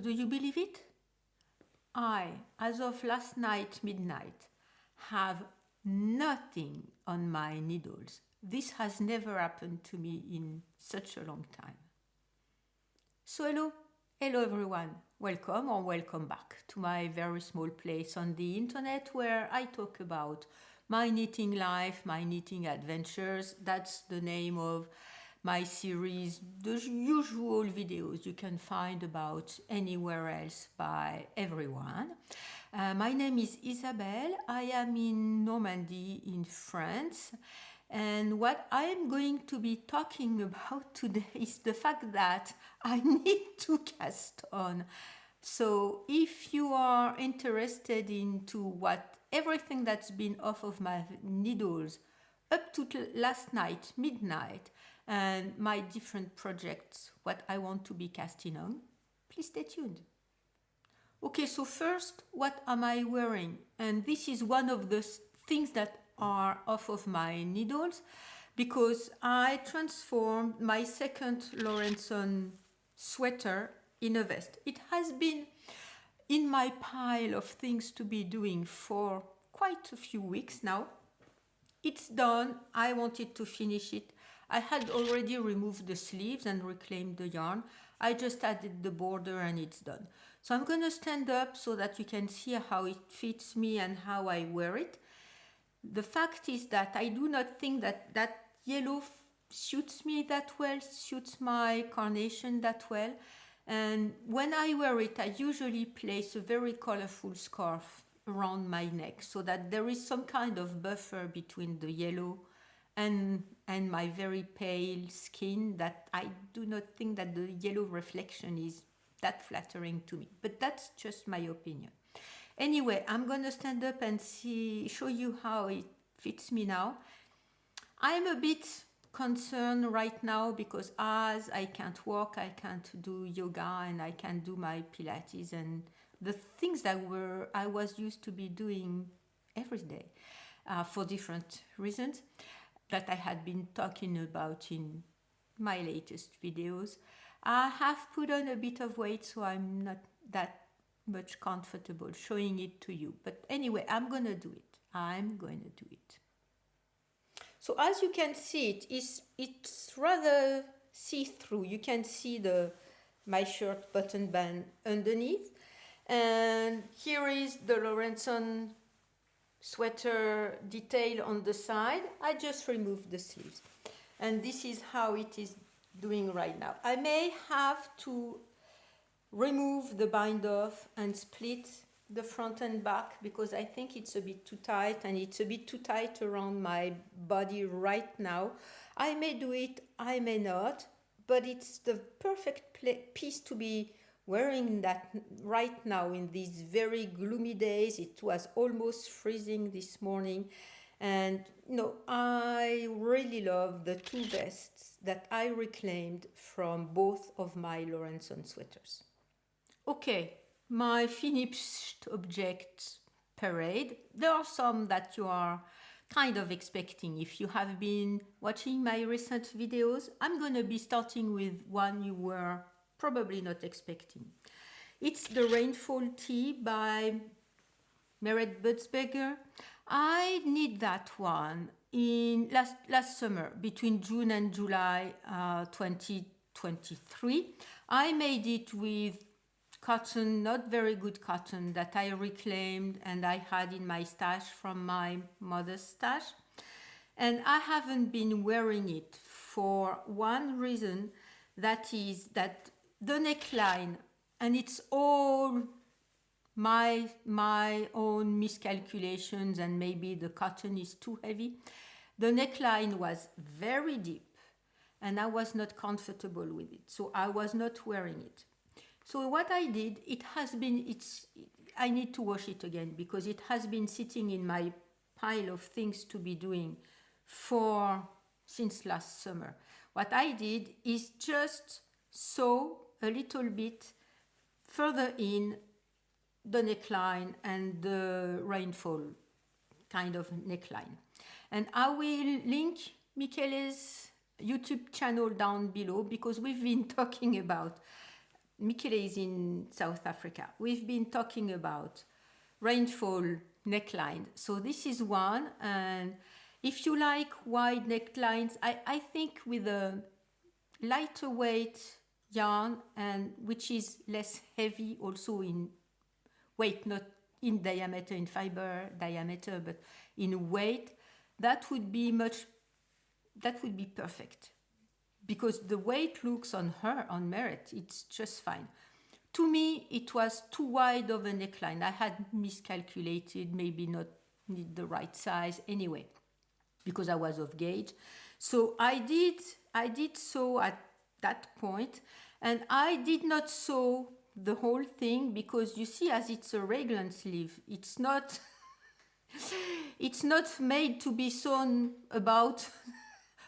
do you believe it? I, as of last night midnight, have nothing on my needles. This has never happened to me in such a long time. So hello everyone, welcome or welcome back to my very small place on the internet where I talk about my knitting life, my knitting adventures. That's the name of my series, the usual videos you can find about anywhere else by everyone. My name is Isabelle. I am in Normandy in France. And what I am going to be talking about today is the fact that I need to cast on. So if you are interested into what everything that's been off of my needles up to last night, midnight, and my different projects, what I want to be casting on, please stay tuned. Okay, so first, what am I wearing? And this is one of the things that are off of my needles because I transformed my second Laurenson sweater in a vest. It has been in my pile of things to be doing for quite a few weeks now. It's done. I wanted to finish it. I had already removed the sleeves and reclaimed the yarn. I just added the border and it's done. So I'm going to stand up so that you can see how it fits me and how I wear it. The fact is that I do not think that yellow suits me that well, suits my carnation that well. And when I wear it, I usually place a very colorful scarf around my neck so that there is some kind of buffer between the yellow and my very pale skin, that I do not think that the yellow reflection is that flattering to me. But that's just my opinion. Anyway, I'm going to stand up and show you how it fits me now. I'm a bit concerned right now because as I can't walk, I can't do yoga, and I can't do my Pilates and the things that I was used to be doing every day for different reasons that I had been talking about in my latest videos. I have put on a bit of weight, so I'm not that much comfortable showing it to you. But anyway, I'm going to do it. I'm going to do it. So as you can see, it's rather see-through. You can see my shirt button band underneath. And here is the Laurenson sweater detail on the side. I just removed the sleeves. And this is how it is doing right now. I may have to remove the bind off and split the front and back because I think it's a bit too tight, and it's a bit too tight around my body right now. I may do it, I may not, but it's the perfect piece to be wearing that right now in these very gloomy days. It was almost freezing this morning, and I really love the two vests that I reclaimed from both of my Laurenson sweaters. Okay, my finished objects parade. There are some that you are kind of expecting. If you have been watching my recent videos, I'm going to be starting with one you were probably not expecting. It's the Rheinfall Tee by Meret Butzberger. I knit that one in last summer, between June and July 2023. I made it with cotton, not very good cotton, that I reclaimed and I had in my stash from my mother's stash. And I haven't been wearing it for one reason, that is that the neckline, and it's all my own miscalculations, and maybe the cotton is too heavy. The neckline was very deep and I was not comfortable with it, so I was not wearing it. So what I did, I need to wash it again because it has been sitting in my pile of things to be doing since last summer. What I did is just sew a little bit further in the neckline and the Rheinfall kind of neckline. And I will link Mechélé's YouTube channel down below because we've been talking about Mechelé is in South Africa. We've been talking about Rheinfall neckline. So this is one. And if you like wide necklines, I think with a lighter weight yarn, and which is less heavy also in weight, not in diameter, in fiber diameter, but in weight, that would be perfect, because the weight looks on her, on Merit, it's just fine. To me, it was too wide of a neckline. I had miscalculated, maybe not need the right size anyway, because I was off gauge. So I did sew at that point, and I did not sew the whole thing, because you see, as it's a raglan sleeve, it's not it's not made to be sewn about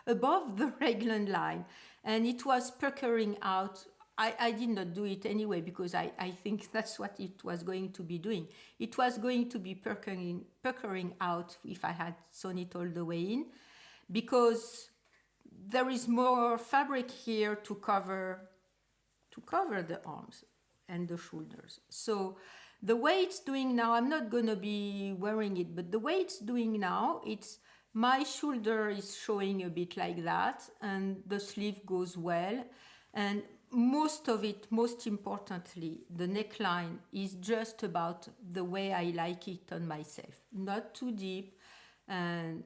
above the raglan line, and it was puckering out. I did not do it anyway, because I think that's what it was going to be doing. It was going to be puckering out if I had sewn it all the way in, because there is more fabric here to cover the arms and the shoulders. So the way it's doing now, I'm not going to be wearing it, but the way it's doing now, it's my shoulder is showing a bit like that, and the sleeve goes well, and most of it, most importantly, the neckline is just about the way I like it on myself, not too deep. And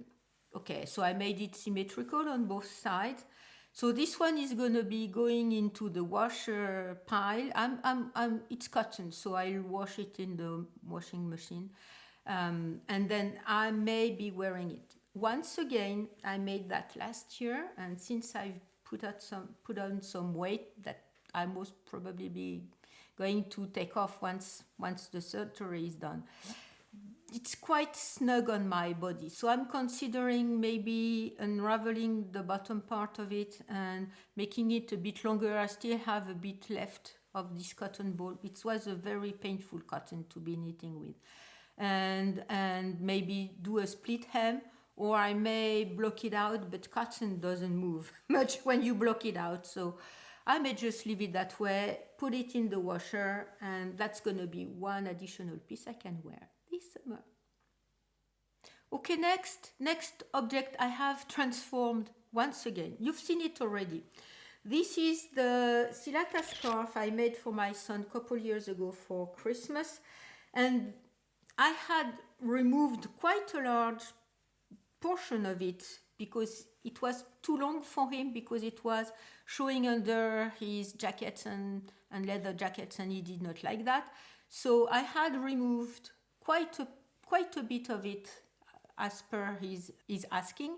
okay, so I made it symmetrical on both sides. So this one is going to be going into the washer pile. It's cotton, so I'll wash it in the washing machine. And then I may be wearing it. Once again, I made that last year, and since I've put on some weight that I most probably be going to take off once the surgery is done, it's quite snug on my body. So I'm considering maybe unraveling the bottom part of it and making it a bit longer. I still have a bit left of this cotton ball. It was a very painful cotton to be knitting with. And maybe do a split hem, or I may block it out, but cotton doesn't move much when you block it out. So I may just leave it that way, put it in the washer, and that's going to be one additional piece I can wear this summer. Okay, next object I have transformed once again. You've seen it already. This is the Silata scarf I made for my son a couple years ago for Christmas, and I had removed quite a large portion of it because it was too long for him, because it was showing under his jackets and leather jackets, and he did not like that. So I had removed quite a bit of it as per his asking,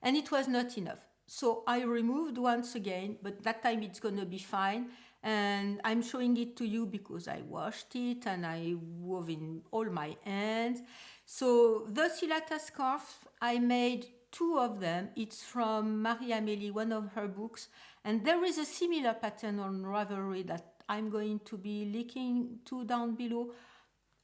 and it was not enough. So I removed once again, but that time it's going to be fine. And I'm showing it to you because I washed it and I wove in all my ends. So the Silata scarf, I made two of them. It's from Marie-Amélie, one of her books. And there is a similar pattern on Ravelry that I'm going to be linking to down below.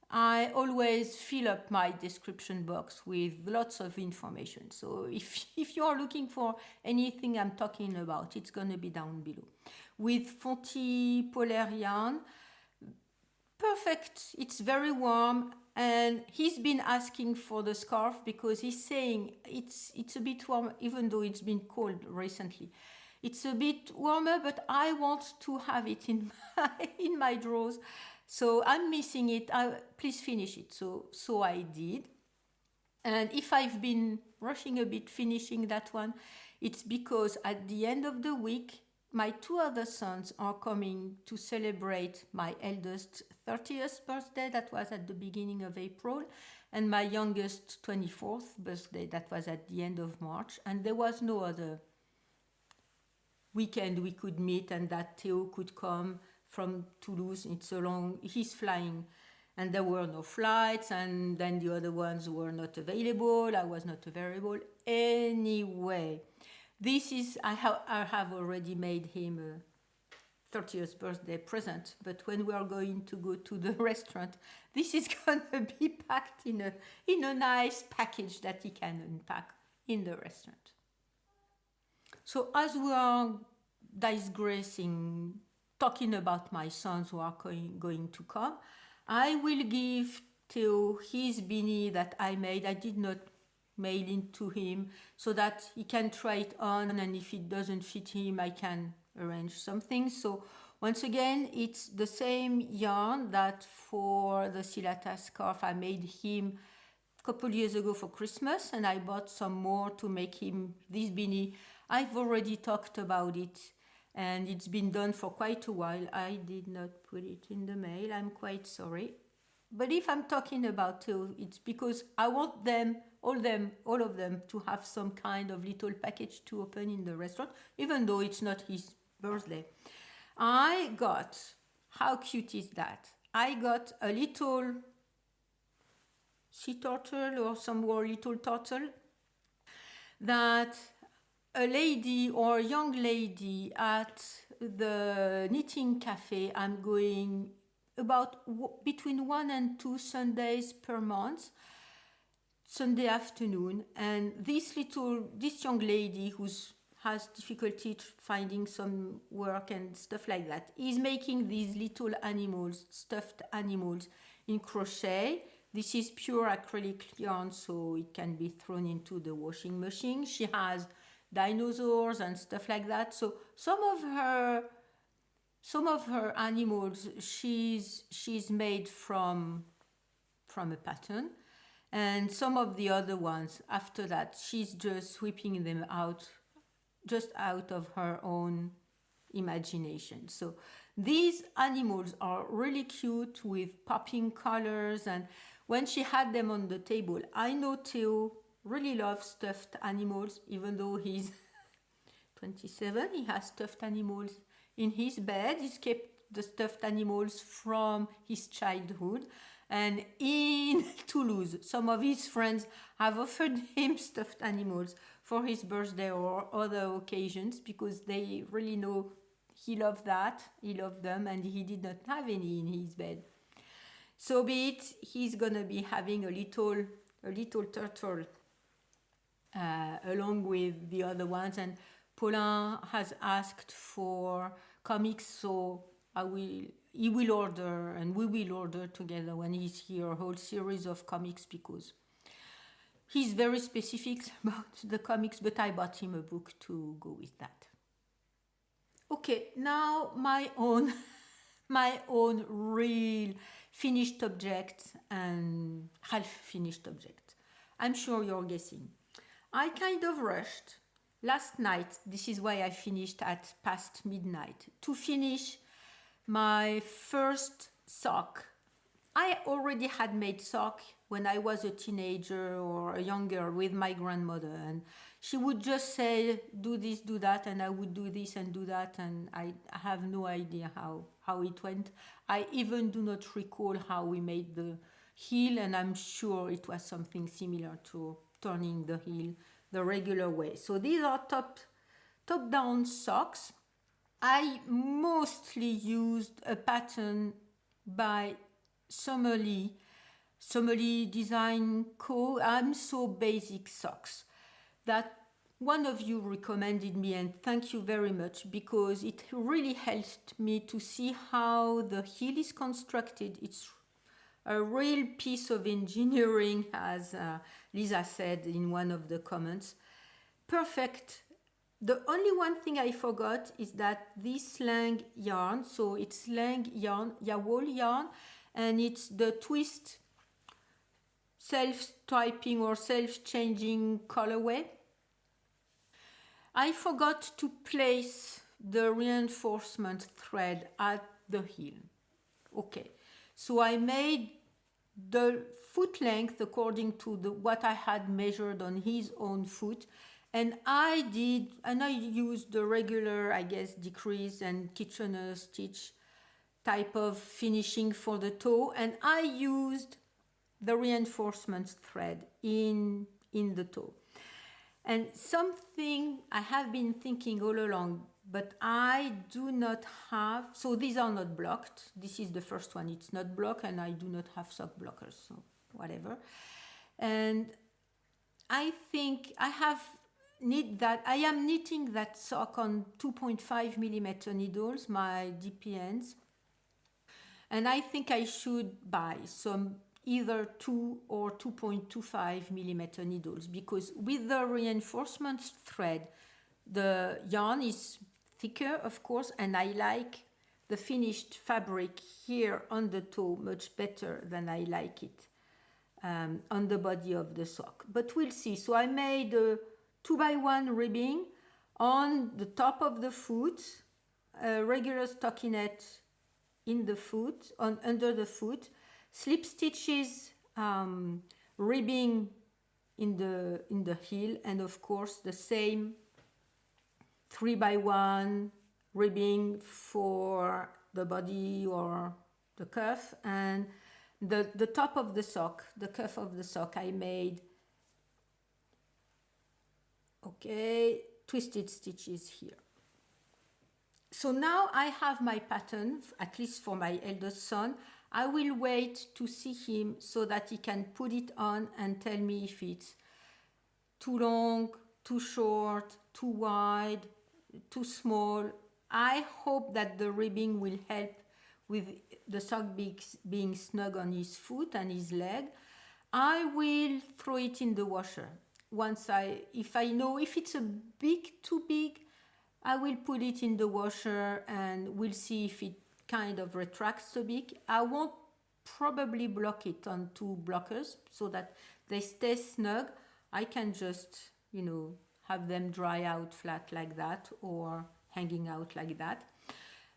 I always fill up my description box with lots of information. So if you are looking for anything I'm talking about, it's going to be down below. With Fonty Polaire yarn, perfect. It's very warm, and he's been asking for the scarf because he's saying it's a bit warm, even though it's been cold recently. It's a bit warmer, but I want to have it in my drawers. So I'm missing it. Please finish it. So I did. And if I've been rushing a bit finishing that one, it's because at the end of the week, my two other sons are coming to celebrate my eldest 30th birthday, that was at the beginning of April, and my youngest 24th birthday, that was at the end of March. And there was no other weekend we could meet and that Theo could come from Toulouse. He's flying, and there were no flights, and then the other ones were not available. I was not available. Anyway, I have already made him a 30th birthday present, but when we are going to go to the restaurant, this is going to be packed in a nice package that he can unpack in the restaurant. So as we are digressing, talking about my sons who are going to come, I will give Theo his beanie that I made. I did not mail it to him so that he can try it on, and if it doesn't fit him, I can arrange something. So once again, it's the same yarn that for the Silata scarf I made him a couple years ago for Christmas, and I bought some more to make him this beanie. I've already talked about it, and it's been done for quite a while. I did not put it in the mail. I'm quite sorry. But if I'm talking about Theo, it's because I want all of them, to have some kind of little package to open in the restaurant, even though it's not his birthday. I got, how cute is that? I got a little sea turtle or some more little turtle that a lady or a young lady at the knitting cafe I'm going about between 1 and 2 Sundays per month, Sunday afternoon, and this young lady who's has difficulty finding some work and stuff like that is making these little animals, stuffed animals, in crochet. This is pure acrylic yarn, so it can be thrown into the washing machine. She has dinosaurs and stuff like that. So some of her animals she's made from a pattern, and some of the other ones after that she's just whipping them out, just out of her own imagination. So these animals are really cute with popping colors, and when she had them on the table, I know Theo really loves stuffed animals. Even though he's 27, he has stuffed animals in his bed. He's kept the stuffed animals from his childhood. And in Toulouse, some of his friends have offered him stuffed animals for his birthday or other occasions, because they really know he loved that, he loved them, and he did not have any in his bed. So be it, he's gonna be having a little turtle along with the other ones. And Paulin has asked for comics, so he will order, and we will order together when he's here, a whole series of comics, because he's very specific about the comics, but I bought him a book to go with that. Okay, now my own real finished object and half finished object. I'm sure you're guessing. I kind of rushed last night, this is why I finished at past midnight, to finish my first sock. I already had made sock when I was a teenager or a young girl with my grandmother, and she would just say, do this, do that, and I would do this and do that, and I have no idea how it went. I even do not recall how we made the heel, and I'm sure it was something similar to turning the heel the regular way. So these are top-down socks. I mostly used a pattern by Mechelé Design Co. I'm So Basic Socks that one of you recommended me, and thank you very much, because it really helped me to see how the heel is constructed. It's a real piece of engineering, as Lisa said in one of the comments. Perfect. The only one thing I forgot is that this slang yarn, so it's slang yarn, wool yarn, and it's the twist self-striping or self-changing colorway. I forgot to place the reinforcement thread at the heel. Okay, so I made the foot length according to what I had measured on his own foot, and I used the regular, I guess, decrease and Kitchener stitch type of finishing for the toe, and I used the reinforcement thread in the toe. And something I have been thinking all along, but I do not have, so these are not blocked. This is the first one, it's not blocked, and I do not have sock blockers, so whatever. And I think I have knit that. I am knitting that sock on 2.5 millimeter needles, my DPNs, and I think I should buy some either 2 or 2.25 millimeter needles, because with the reinforcement thread, the yarn is thicker, of course, and I like the finished fabric here on the toe much better than I like it on the body of the sock. But we'll see. So I made a 2x1 ribbing on the top of the foot, a regular stockinette in the foot, under the foot, slip stitches, ribbing in the heel, and of course the same 3x1 ribbing for the body or the cuff, and the top of the sock, the cuff of the sock, I made twisted stitches here. So now I have my pattern, at least for my eldest son. I will wait to see him so that he can put it on and tell me if it's too long, too short, too wide, too small. I hope that the ribbing will help with the sock being snug on his foot and his leg. I will throw it in the washer. If I know if it's too big, I will put it in the washer and we'll see if it kind of retracts a bit. I won't probably block it on 2 blockers so that they stay snug. I can just, have them dry out flat like that or hanging out like that.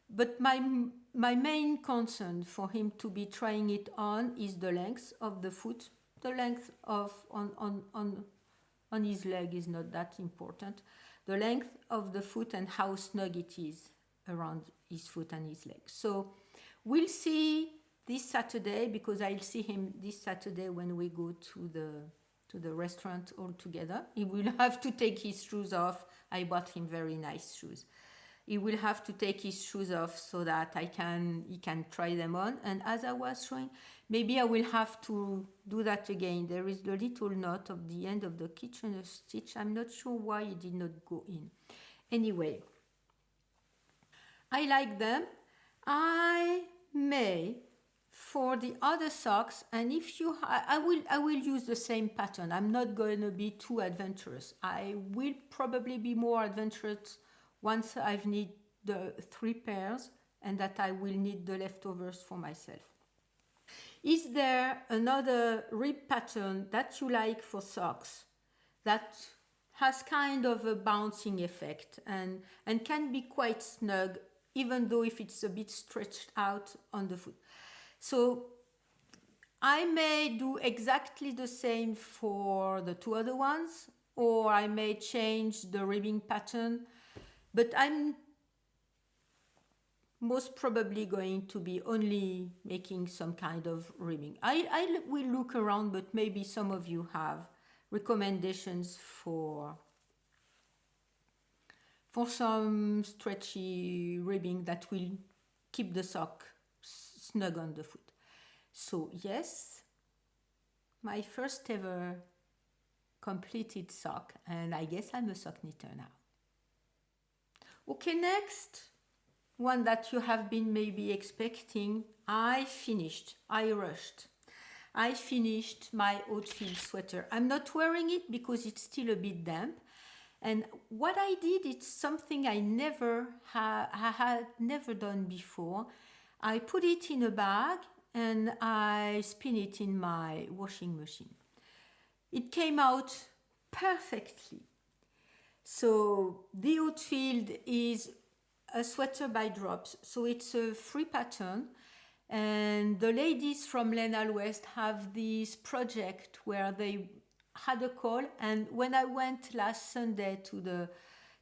But my main concern for him to be trying it on is the length of the foot. The length of on his leg is not that important. The length of the foot and how snug it is around his foot and his leg. So we'll see this Saturday, because I'll see him this Saturday when we go to the restaurant all together. He will have to take his shoes off. I bought him very nice shoes. He will have to take his shoes off so that he can try them on. And as I was showing, maybe I will have to do that again. There is the little knot of the end of the Kitchener stitch. I'm not sure why it did not go in. Anyway, I like them. I may, for the other socks, and if you, I will use the same pattern. I'm not going to be too adventurous. I will probably be more adventurous once I've knit the 3 pairs and that I will knit the leftovers for myself. Is there another rib pattern that you like for socks that has kind of a bouncing effect and can be quite snug, even though if it's a bit stretched out on the foot? So I may do exactly the same for the 2 other ones, or I may change the ribbing pattern, but I'm most probably going to be only making some kind of ribbing. I will look around, but maybe some of you have recommendations for some stretchy ribbing that will keep the sock snug on the foot. So yes, my first ever completed sock, and I guess I'm a sock knitter now. Okay, next one that you have been maybe expecting. I finished my Oatfield sweater. I'm not wearing it because it's still a bit damp. And what I did, it's something I had never done before. I put it in a bag and I spin it in my washing machine. It came out perfectly. So the Oatfield is a sweater by drops, so it's a free pattern, and the ladies from Lenal West have this project where they had a call, and when I went last Sunday to the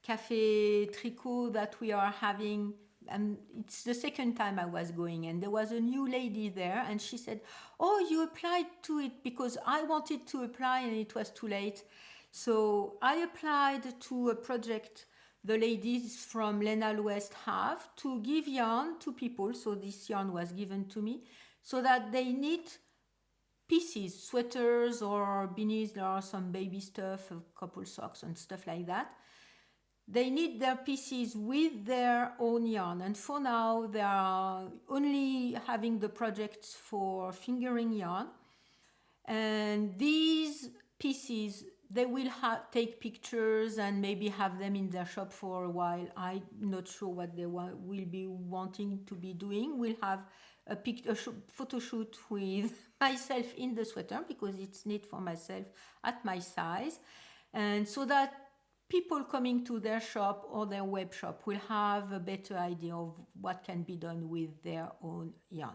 Café Tricot that we are having, and it's the second time I was going, and there was a new lady there, and she said, "Oh, you applied to it," because I wanted to apply and it was too late. So I applied to a project the ladies from Lenal West have to give yarn to people. So this yarn was given to me so that they knit pieces, sweaters or beanies. There are some baby stuff, a couple socks and stuff like that. They need their pieces with their own yarn, and for now they are only having the projects for fingering yarn. And these pieces, they will take pictures and maybe have them in their shop for a while. I'm not sure what they will be wanting to be doing. We'll have a photo shoot with myself in the sweater because it's knit for myself at my size, and so that people coming to their shop or their web shop will have a better idea of what can be done with their own yarn.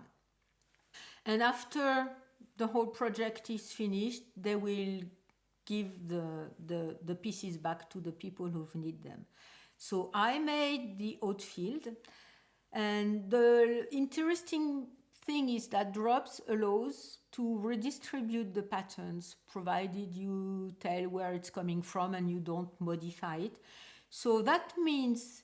And after the whole project is finished, they will give the pieces back to the people who need them. So I made the Oatfield, and the interesting thing is that Drops allows to redistribute the patterns provided you tell where it's coming from and you don't modify it. So that means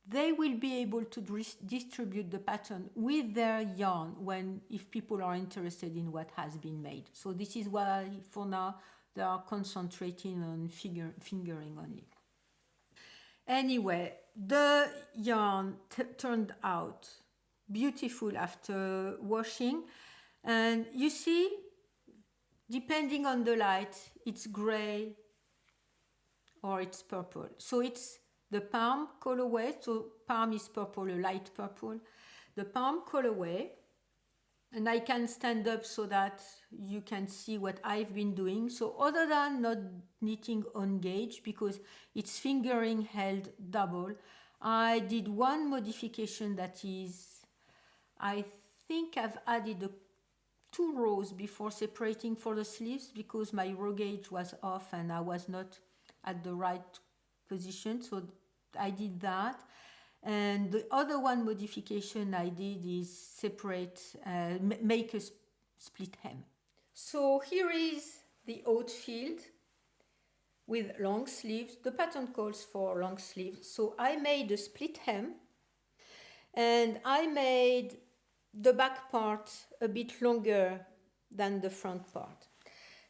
they will be able to distribute the pattern with their yarn if people are interested in what has been made. So this is why for now they are concentrating on fingering only. Anyway, the yarn turned out beautiful after washing, and you see, depending on the light, it's gray or it's purple. So it's the palm colorway. So palm is purple, a light purple. The palm colorway, and I can stand up so that you can see what I've been doing. So other than not knitting on gauge because it's fingering held double, I did one modification, that is, I think I've added 2 rows before separating for the sleeves because my row gauge was off and I was not at the right position, so I did that. And the other one modification I did is separate, make a split hem. So here is the Oatfield with long sleeves. The pattern calls for long sleeves, so I made a split hem, and I made the back part a bit longer than the front part.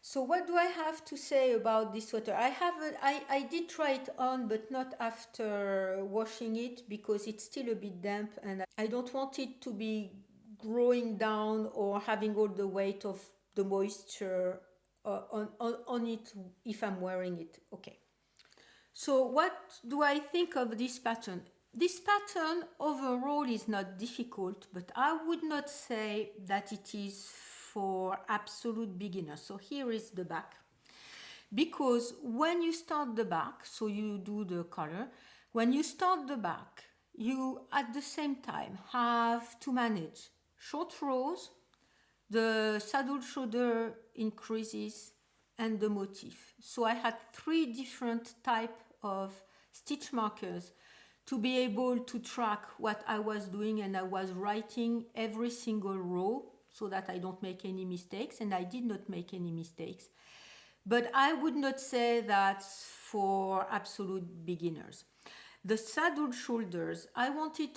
So what do I have to say about this sweater? I did try it on, but not after washing it because it's still a bit damp and I don't want it to be growing down or having all the weight of the moisture on it if I'm wearing it. Okay. So what do I think of this pattern? This pattern overall is not difficult, but I would not say that it is for absolute beginners. So here is the back. Because when you start the back, so you do the color, when you start the back, you at the same time have to manage short rows, the saddle shoulder increases, and the motif. So I had 3 different types of stitch markers to be able to track what I was doing, and I was writing every single row so that I don't make any mistakes, and I did not make any mistakes. But I would not say that's for absolute beginners. The saddle shoulders, I wanted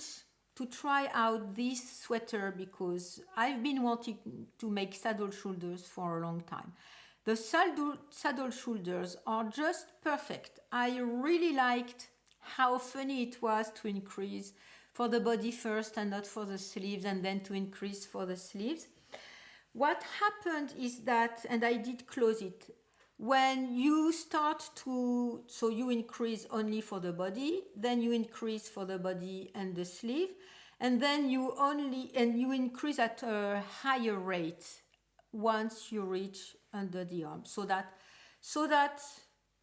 to try out this sweater because I've been wanting to make saddle shoulders for a long time. The saddle shoulders are just perfect. I really liked how funny it was to increase for the body first and not for the sleeves, and then to increase for the sleeves. What happened is that, and I did close it, when you start to, so you increase only for the body, then you increase for the body and the sleeve, and then you increase at a higher rate once you reach under the arm, so that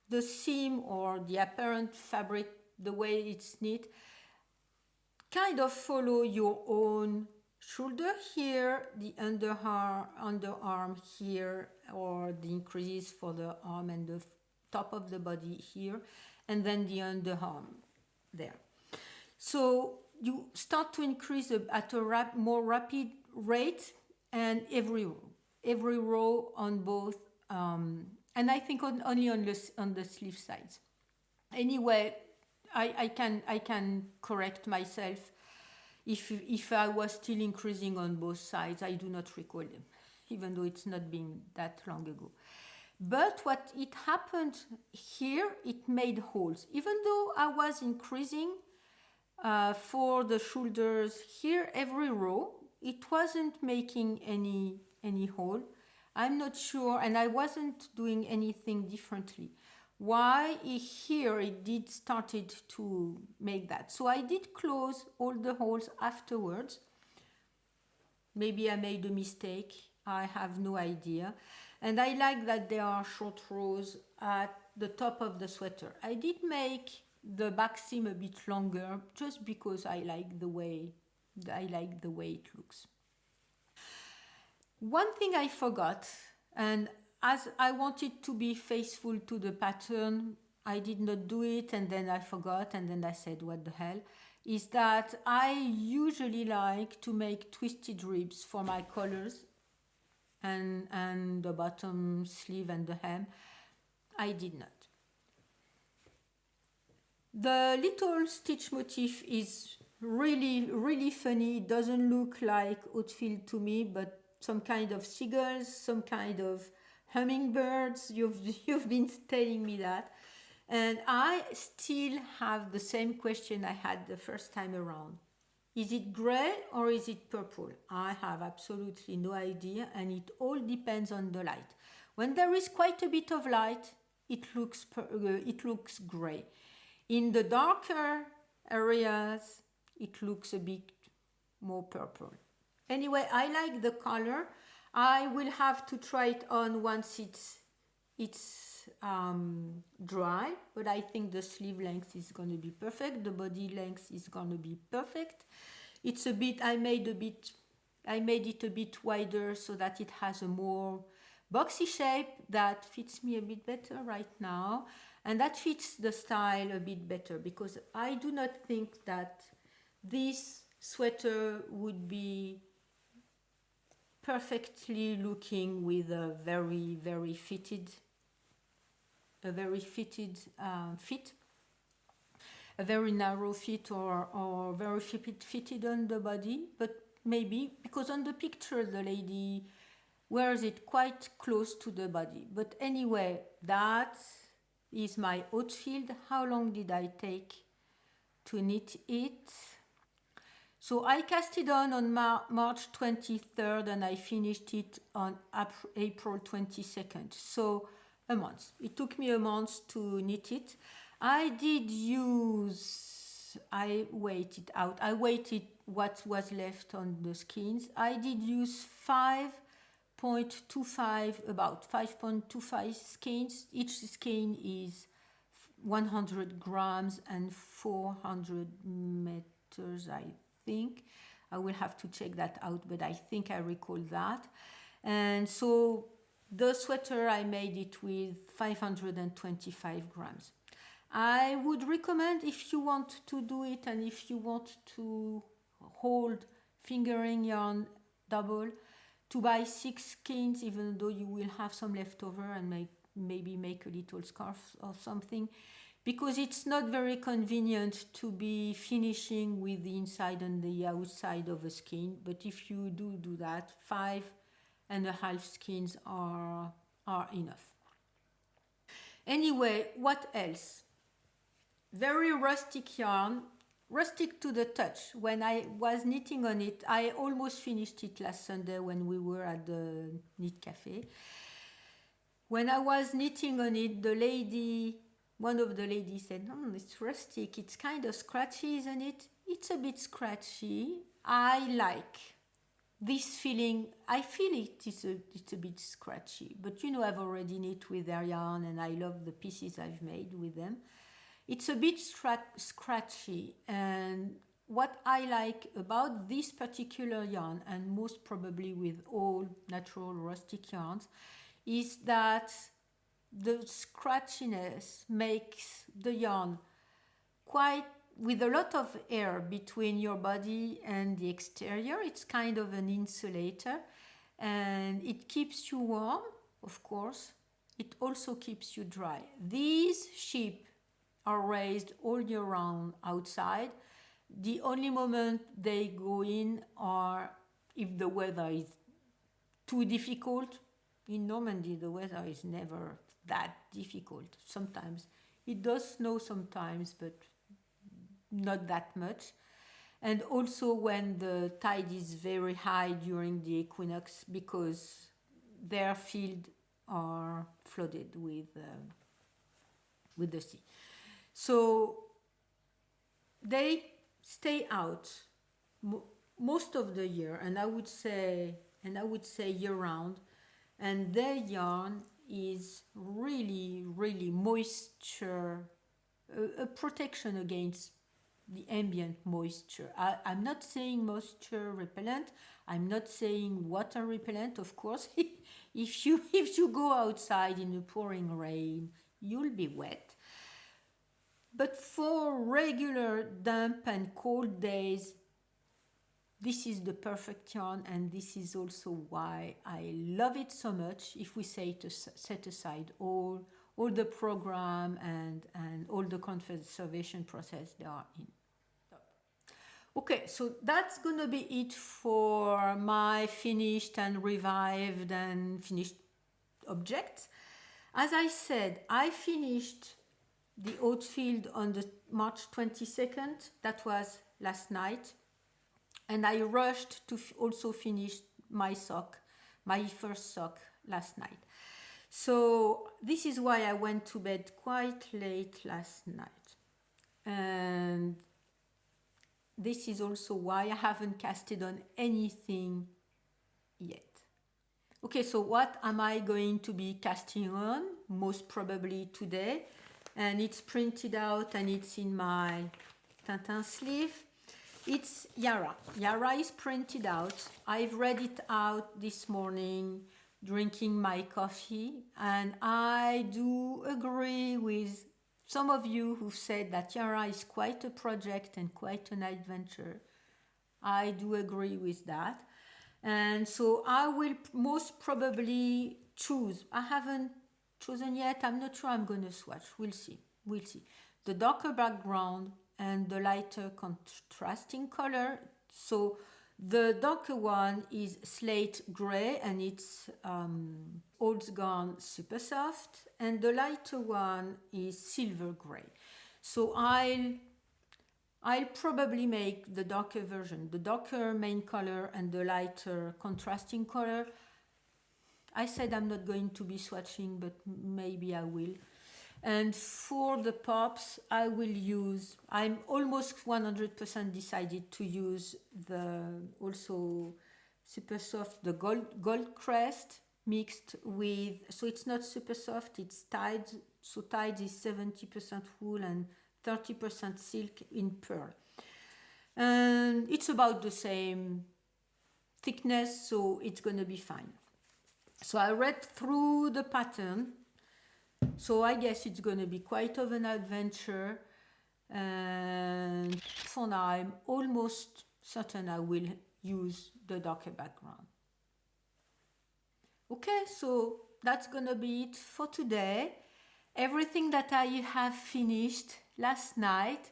the seam or the apparent fabric, the way it's knit, kind of follow your own shoulder here, the underarm here, or the increase for the arm and the top of the body here, and then the underarm there. So you start to increase at a more rapid rate, and every row on both, and I think only on the sleeve sides. Anyway, I can correct myself if I was still increasing on both sides. I do not recall them. even though it's not been that long ago. But what it happened here, it made holes. Even though I was increasing for the shoulders here, every row, it wasn't making any hole. I'm not sure, and I wasn't doing anything differently. Why here it did started to make that. So I did close all the holes afterwards. Maybe I made a mistake. I have no idea. And I like that there are short rows at the top of the sweater. I did make the back seam a bit longer just because I like the way it looks. One thing I forgot, and as I wanted to be faithful to the pattern, I did not do it, and then I forgot, and then I said, what the hell, is that I usually like to make twisted ribs for my collars and the bottom sleeve and the hem. I did not. The little stitch motif is really funny. It doesn't look like Oatfield to me, but some kind of seagulls, some kind of hummingbirds. You've been telling me that. And I still have the same question I had the first time around. Is it gray or is it purple? I have absolutely no idea, and it all depends on the light. When there is quite a bit of light, it looks gray. In the darker areas, it looks a bit more purple. Anyway, I like the color. I will have to try it on once it's dry, but I think the sleeve length is going to be perfect. The body length is going to be perfect. It's a bit, I made it a bit wider so that it has a more boxy shape that fits me a bit better right now, and that fits the style a bit better, because I do not think that this sweater would be perfectly looking with a very fitted fit, a very narrow fit, or very fitted on the body. But maybe because on the picture the lady wears it quite close to the body. But anyway, that is my Oatfield. How long did I take to knit it? So I cast it on March 23rd, and I finished it on April 22nd. So a month. It took me a month to knit it. I waited out. I waited what was left on the skeins. I did use 5.25 skeins. Each skein is 100 grams and 400 meters, I think. I will have to check that out, but I think I recall that. And so the sweater, I made it with 525 grams. I would recommend, if you want to do it and if you want to hold fingering yarn double, to buy 6 skeins, even though you will have some leftover, and maybe make a little scarf or something, because it's not very convenient to be finishing with the inside and the outside of a skein. But if you do that, 5.5 skeins are enough. Anyway, what else? Very rustic yarn, rustic to the touch. When I was knitting on it, I almost finished it last Sunday when we were at the Knit Cafe. When I was knitting on it, one of the ladies said, it's rustic, it's kind of scratchy, isn't it? It's a bit scratchy. I like this feeling. I feel it's a bit scratchy, but I've already knit with their yarn, and I love the pieces I've made with them. It's a bit scratchy, and what I like about this particular yarn, and most probably with all natural rustic yarns, is that the scratchiness makes the yarn quite with a lot of air between your body and the exterior. It's kind of an insulator, and it keeps you warm, of course. It also keeps you dry. These sheep are raised all year round outside. The only moment they go in are if the weather is too difficult. In Normandy, the weather is never that difficult. Sometimes it does snow sometimes, but not that much. And also when the tide is very high during the equinox, because their fields are flooded with the sea. So they stay out most of the year, and I would say year round, and their yarn is really, really moisture, a protection against the ambient moisture. I'm not saying moisture repellent. I'm not saying water repellent. Of course, if you go outside in the pouring rain, you'll be wet. But for regular damp and cold days, this is the perfect yarn, and this is also why I love it so much. If we say to set aside all the program and all the conservation process they are in. Okay, so that's gonna be it for my finished and revived and finished objects. As I said, I finished the Oatfield on the March 22nd. That was last night. And I rushed to also finish my sock, my first sock last night. So this is why I went to bed quite late last night. And this is also why I haven't casted on anything yet. Okay, so what am I going to be casting on? Most probably today. And it's printed out and it's in my Tintin sleeve. It's Yara. Yara is printed out. I've read it out this morning drinking my coffee, and I do agree with some of you who've said that Yara is quite a project and quite an adventure. I do agree with that. And so I will most probably choose. I haven't chosen yet. I'm not sure I'm going to swatch. We'll see. We'll see. The darker background and the lighter contrasting color. So the darker one is slate gray and it's old gone super soft, and the lighter one is silver gray. So I'll probably make the darker version, the darker main color and the lighter contrasting color. I said I'm not going to be swatching, but maybe I will. And for the pops, I will use, I'm almost 100% decided to use the also super soft, the gold crest mixed with, so it's not super soft, it's tied. So tied is 70% wool and 30% silk in pearl. And it's about the same thickness, so it's going to be fine. So I read through the pattern. So I guess it's going to be quite of an adventure, and for now I'm almost certain I will use the darker background. Okay, so that's going to be it for today. Everything that I have finished last night,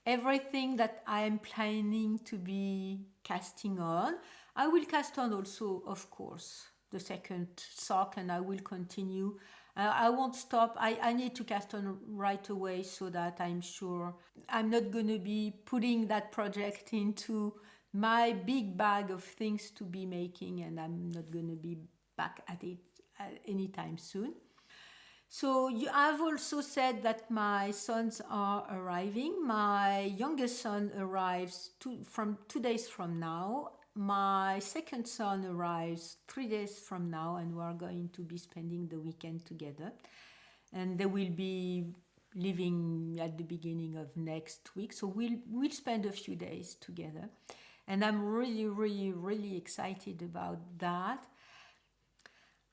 everything that I am planning to be casting on, I will cast on also, of course, the second sock, and I will continue. I won't stop. I need to cast on right away so that I'm sure I'm not going to be putting that project into my big bag of things to be making, and I'm not going to be back at it anytime soon. So I've also said that my sons are arriving. My youngest son arrives 2 days from now. My second son arrives 3 days from now, and we're going to be spending the weekend together. And they will be leaving at the beginning of next week. So we'll spend a few days together. And I'm really, really, really excited about that.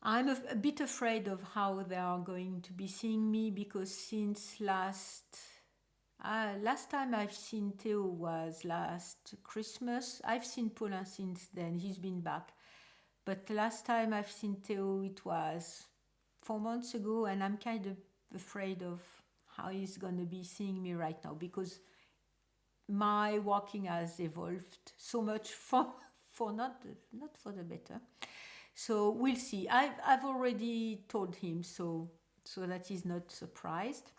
I'm a bit afraid of how they are going to be seeing me, because since last time I've seen Theo was last Christmas. I've seen Paulin since then, he's been back. But last time I've seen Theo, it was 4 months ago, and I'm kind of afraid of how he's going to be seeing me right now, because my walking has evolved so much for not for the better. So we'll see. I've already told him, so that he's not surprised.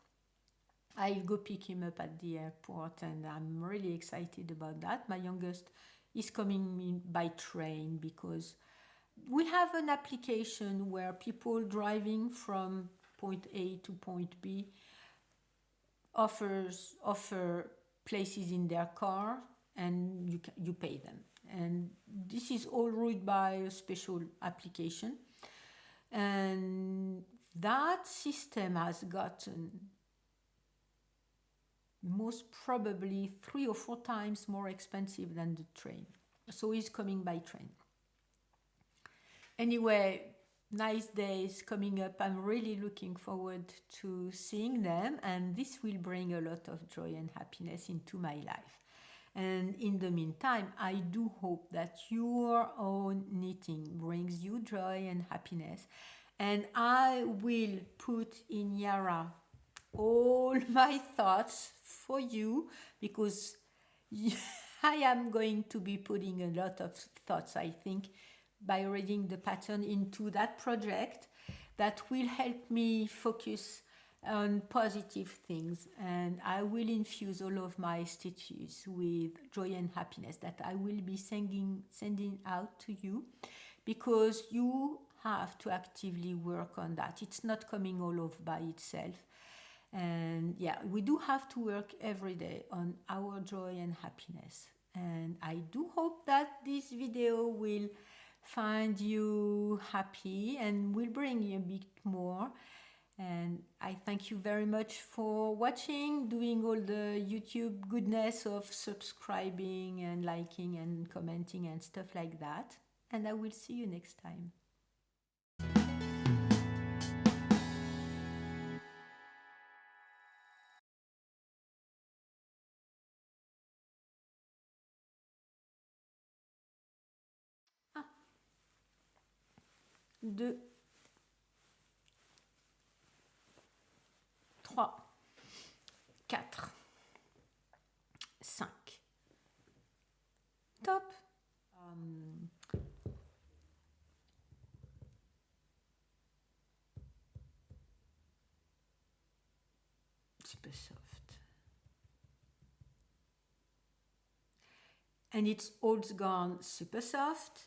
I'll go pick him up at the airport, and I'm really excited about that. My youngest is coming in by train because we have an application where people driving from point A to point B offer places in their car, and you pay them. And this is all ruled by a special application, and that system has gotten most probably 3 or 4 times more expensive than the train. So he's coming by train. Anyway, nice days coming up. I'm really looking forward to seeing them, and this will bring a lot of joy and happiness into my life. And in the meantime, I do hope that your own knitting brings you joy and happiness. And I will put in Yara all my thoughts for you, because I am going to be putting a lot of thoughts, I think, by reading the pattern into that project, that will help me focus on positive things, and I will infuse all of my stitches with joy and happiness that I will be sending out to you, because you have to actively work on that. It's not coming all over by itself. And yeah, we do have to work every day on our joy and happiness. And I do hope that this video will find you happy and will bring you a bit more. And I thank you very much for watching, doing all the YouTube goodness of subscribing and liking and commenting and stuff like that. And I will see you next time. Ah, 2, 3, 4, 5. Top. Super soft. And it's all gone super soft.